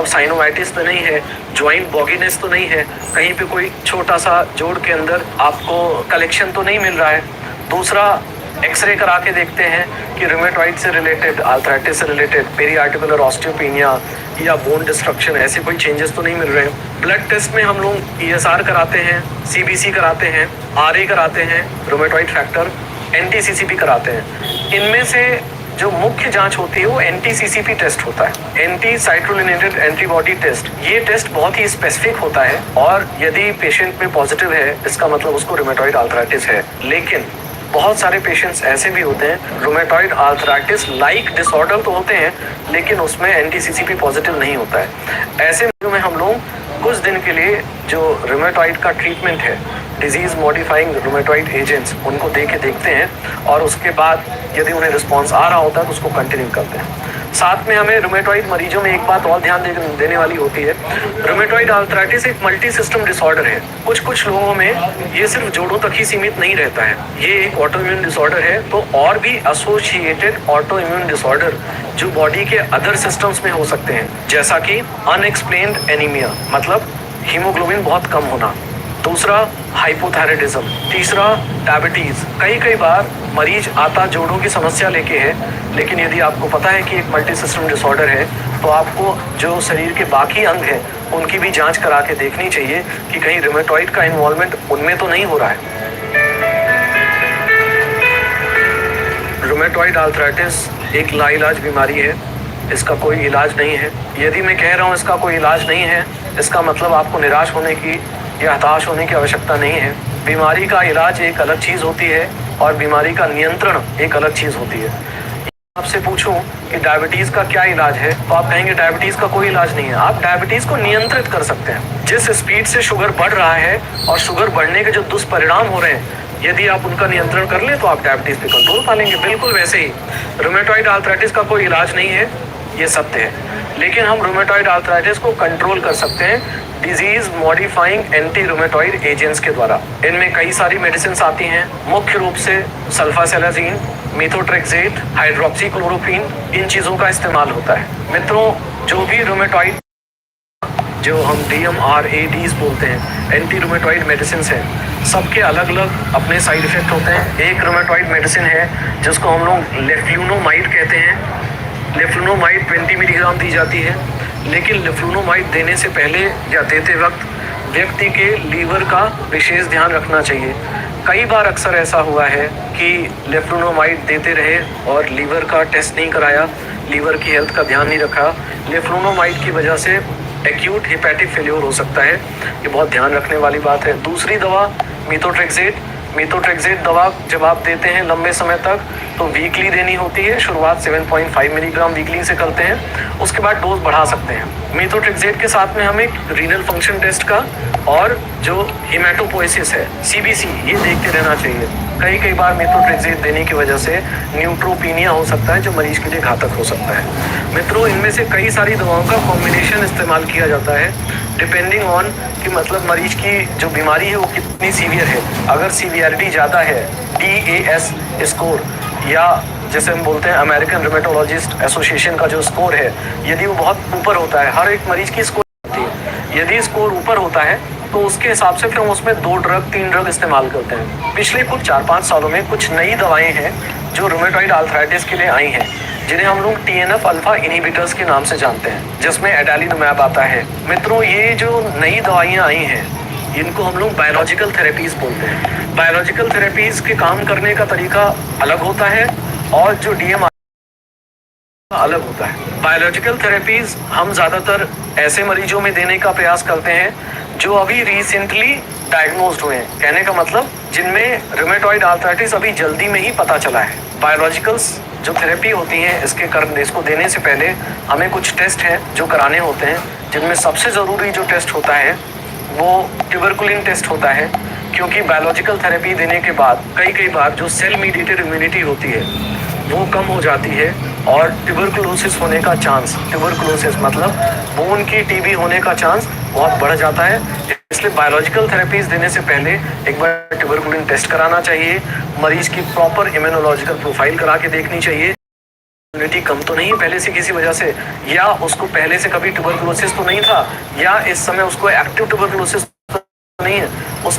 Synovitis तो नहीं है, ज्वाइंट बॉगीनेस तो नहीं है, कहीं पे कोई छोटा सा जोड़ के अंदर आपको कलेक्शन तो नहीं मिल रहा है। दूसरा, एक्सरे करा के देखते हैं कि रूमेटॉइड से रिलेटेड, आर्थराइटिस से रिलेटेड पेरी आर्टिकुलर ऑस्टियोपेनिया या बोन डिस्ट्रक्शन ऐसे कोई चेंजेस तो नहीं मिल रहे हैं। ब्लड टेस्ट में हम लोग ESR कराते हैं, CBC कराते हैं, RA कराते हैं, रूमेटॉइड फैक्टर, NTCCP कराते हैं। इनमें से जो मुख्य जांच होती है वो NTCCP टेस्ट होता है, एंटी साइटोलिनेटेड एंटीबॉडी टेस्ट। ये टेस्ट बहुत ही स्पेसिफिक होता है और यदि पेशेंट में पॉजिटिव है इसका मतलब उसको रूमेटॉइड आर्थराइटिस है। लेकिन बहुत सारे पेशेंट्स ऐसे भी होते हैं, रूमेटॉइड आर्थराइटिस लाइक डिसऑर्डर तो होते हैं लेकिन उसमें NTCCP पॉजिटिव नहीं होता है। ऐसे में हम लोग कुछ दिन के लिए जो रूमेटॉइड का ट्रीटमेंट है, डिजीज मॉडिफाइंग रूमेटॉइड एजेंट्स, उनको दे के देखते हैं और उसके बाद यदि उन्हें रिस्पॉन्स आ रहा होता है तो उसको कंटिन्यू करते हैं। साथ में हमें रूमेटॉइड मरीजों में एक बात और ध्यान देने वाली होती है, रूमेटॉइड आर्थराइटिस एक मल्टी सिस्टम डिसऑर्डर है। कुछ लोगों में ये सिर्फ जोड़ों तक ही सीमित नहीं रहता है, ये एक ऑटो इम्यून डिसऑर्डर है। तो और भी एसोसिएटेड ऑटो इम्यून डिसऑर्डर जो बॉडी के अदर सिस्टम्स में हो सकते हैं, जैसा कि अनएक्सप्लेन्ड एनीमिया, मतलब हीमोग्लोबिन बहुत कम होना। दूसरा, हाइपोथायराइडिज्म। तीसरा, डायबिटीज। कई बार मरीज आता जोड़ों की समस्या लेके है, लेकिन यदि आपको पता है कि एक मल्टी सिस्टम डिसऑर्डर है तो आपको जो शरीर के बाकी अंग हैं उनकी भी जांच करा के देखनी चाहिए कि कहीं रूमेटॉइड का इन्वॉल्वमेंट उनमें तो नहीं हो रहा है। रूमेटॉइड आर्थराइटिस एक लाइलाज बीमारी है, इसका कोई इलाज नहीं है। यदि मैं कह रहा हूँ इसका कोई इलाज नहीं है, इसका मतलब आपको निराश होने की या हताश होने की आवश्यकता नहीं है। बीमारी का इलाज एक अलग चीज़ होती है और बीमारी का नियंत्रण एक अलग चीज़ होती है। आपसे पूछूं कि डायबिटीज़ का क्या इलाज है तो आप कहेंगे डायबिटीज़ का कोई इलाज नहीं है। आप डायबिटीज़ को नियंत्रित कर सकते हैं। जिस स्पीड से शुगर बढ़ रहा है और शुगर बढ़ने के जो दुष्परिणाम हो रहे हैं, यदि आप उनका नियंत्रण कर लें तो आप डायबिटीज़ पे कंट्रोल पा लेंगे। बिल्कुल वैसे ही रूमेटॉइड आर्थराइटिस का कोई इलाज नहीं है, ये सत्य है, लेकिन हम रूमेटॉइड आर्थराइटिस को कंट्रोल कर सकते हैं disease modifying anti rheumatoid agents के द्वारा। इनमें कई सारी मेडिसिन आती हैं, मुख्य रूप से सल्फासेलाजीन, मेथोट्रेक्सेट, हाइड्रोक्सीक्लोरोक्वीन, इन चीज़ों का इस्तेमाल होता है। मित्रों, जो भी रूमेटॉइड, जो हम DMRADs बोलते हैं, एंटी रूमेटॉइड मेडिसिन हैं, सबके अलग अलग अपने साइड इफेक्ट होते हैं। एक रूमेटॉइड मेडिसिन है जिसको हम लोग लेफ्लुनोमाइड कहते हैं। लेफ्लुनोमाइड 20 मिलीग्राम दी जाती है, लेकिन लेफ्लुनोमाइड देने से पहले या देते वक्त व्यक्ति के लीवर का विशेष ध्यान रखना चाहिए। कई बार अक्सर ऐसा हुआ है कि लेफ्लुनोमाइड देते रहे और लीवर का टेस्ट नहीं कराया, लीवर की हेल्थ का ध्यान नहीं रखा। लेफ्लुनोमाइड की वजह से एक्यूट हेपेटिक फेल्योर हो सकता है, ये बहुत ध्यान रखने वाली बात है। दूसरी दवा मेथोट्रेक्सेट। मेथोट्रेक्सेट दवा जब आप देते हैं लंबे समय तक तो वीकली देनी होती है। शुरुआत 7.5 मिलीग्राम वीकली से करते हैं, उसके बाद डोज बढ़ा सकते हैं। मेथोट्रेक्सेट के साथ में हमें रीनल फंक्शन टेस्ट का और जो हेमाटोपोएसिस है, CBC, ये देखते रहना चाहिए। कई बार मेथोट्रेक्सेट देने की वजह से न्यूट्रोपीनिया हो सकता है जो मरीज के लिए घातक हो सकता है। मित्रों, इनमें से कई सारी दवाओं का कॉम्बिनेशन इस्तेमाल किया जाता है डिपेंडिंग ऑन कि मतलब मरीज की जो बीमारी है वो कितनी सीवियर है। अगर सीवियरिटी ज़्यादा है, DAS स्कोर या जैसे हम बोलते हैं अमेरिकन रूमेटोलॉजिस्ट एसोसिएशन का जो स्कोर है, यदि वो बहुत ऊपर होता है, हर एक मरीज की स्कोर होती है, यदि स्कोर ऊपर होता है तो उसके हिसाब से फिर हम उसमें 2 ड्रग 3 ड्रग इस्तेमाल करते हैं। पिछले कुछ 4-5 सालों में कुछ नई दवाएं हैं जो रूमेटॉइड आर्थराइटिस के लिए आई हैं, जिन्हें हम लोग TNF अल्फा इनहिबिटर्स के नाम से जानते हैं, जिसमें एडालिनुमैब आता है। मित्रों, ये जो नई दवाइयाँ आई हैं इनको हम लोग बायोलॉजिकल थेरेपीज बोलते हैं। बायोलॉजिकल थेरेपीज के काम करने का तरीका अलग होता है और जो DMR अलग होता है। बायोलॉजिकल थेरेपीज हम ज़्यादातर ऐसे मरीजों में देने का प्रयास करते हैं जो अभी रिसेंटली डायग्नोज्ड हुए हैं। कहने का मतलब जिनमें रूमेटॉइड आर्थराइटिस अभी जल्दी में ही पता चला है। बायोलॉजिकल्स जो थेरेपी होती हैं इसको देने से पहले हमें कुछ टेस्ट हैं जो कराने होते हैं, जिनमें सबसे ज़रूरी जो टेस्ट होता है वो ट्यूबरकुलिन टेस्ट होता है, क्योंकि बायोलॉजिकल थेरेपी देने के बाद कई बार जो सेल मीडिएटेड इम्यूनिटी होती है वो कम हो जाती है और ट्यूबरकुलोसिस होने का चांस, ट्यूबरकुलोसिस मतलब बोन की TB होने का चांस बहुत बढ़ जाता है। इसलिए बायोलॉजिकल थेरेपीज देने से पहले एक बार ट्यूबरकुलिन टेस्ट कराना चाहिए, मरीज की प्रॉपर इम्यूनोलॉजिकल प्रोफाइल करा के देखनी चाहिए। इम्यूनिटी कम तो नहीं पहले से किसी वजह से, या उसको पहले से कभी ट्यूबरकुलोसिस तो नहीं था, या इस समय उसको एक्टिव ट्यूबरकुलोसिस तो नहीं है, उसके